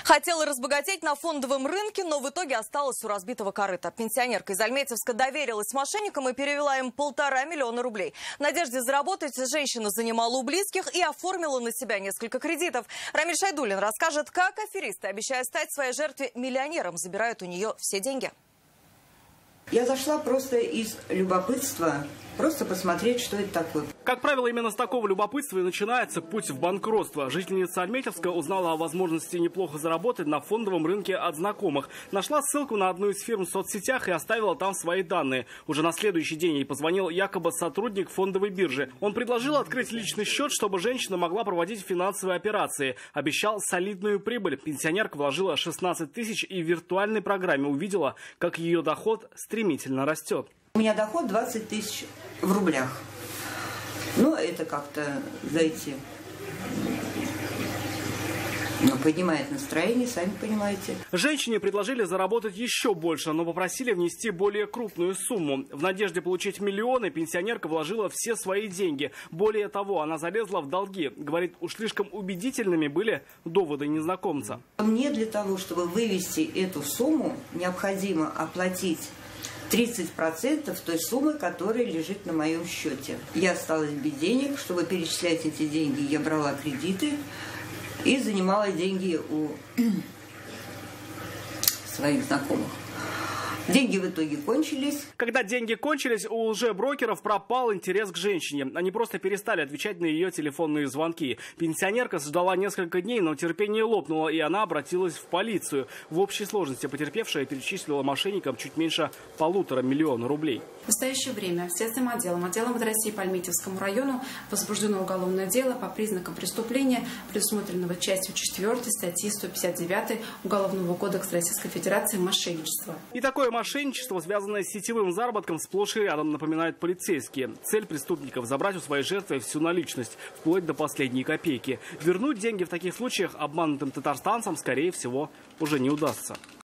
Хотела разбогатеть на фондовом рынке, но в итоге осталась у разбитого корыта. Пенсионерка из Альметьевска доверилась мошенникам и перевела им 1,5 миллиона рублей. В надежде заработать женщина занимала у близких и оформила на себя несколько кредитов. Рамиль Шайдуллин расскажет, как аферисты, обещая стать своей жертве миллионером, забирают у нее все деньги. Я зашла просто из любопытства, просто посмотреть, что это такое. Как правило, именно с такого любопытства и начинается путь в банкротство. Жительница Альметьевска узнала о возможности неплохо заработать на фондовом рынке от знакомых. Нашла ссылку на одну из фирм в соцсетях и оставила там свои данные. Уже на следующий день ей позвонил якобы сотрудник фондовой биржи. Он предложил открыть личный счет, чтобы женщина могла проводить финансовые операции. Обещал солидную прибыль. Пенсионерка вложила 16 тысяч и в виртуальной программе увидела, как ее доход стремительно растет. У меня доход 20 тысяч в рублях. Ну, это как-то, знаете, поднимает настроение, сами понимаете. Женщине предложили заработать еще больше, но попросили внести более крупную сумму. В надежде получить миллионы пенсионерка вложила все свои деньги. Более того, она залезла в долги. Говорит, уж слишком убедительными были доводы незнакомца. Мне для того, чтобы вывести эту сумму, необходимо оплатить 30% той суммы, которая лежит на моем счете. Я осталась без денег. Чтобы перечислять эти деньги, я брала кредиты и занимала деньги у своих знакомых. Деньги в итоге кончились. Когда деньги кончились, у лжеброкеров пропал интерес к женщине. Они просто перестали отвечать на ее телефонные звонки. Пенсионерка ждала несколько дней, но терпение лопнуло, и она обратилась в полицию. В общей сложности потерпевшая перечислила мошенникам чуть меньше 1,5 миллиона рублей. В настоящее время Следственным отделом МВД России по Альметьевскому району возбуждено уголовное дело по признакам преступления, предусмотренного частью 4 статьи 159 Уголовного кодекса Российской Федерации «Мошенничество». И такое мошенничество, связанное с сетевым заработком, сплошь и рядом, напоминают полицейские. Цель преступников – забрать у своей жертвы всю наличность, вплоть до последней копейки. Вернуть деньги в таких случаях обманутым татарстанцам, скорее всего, уже не удастся.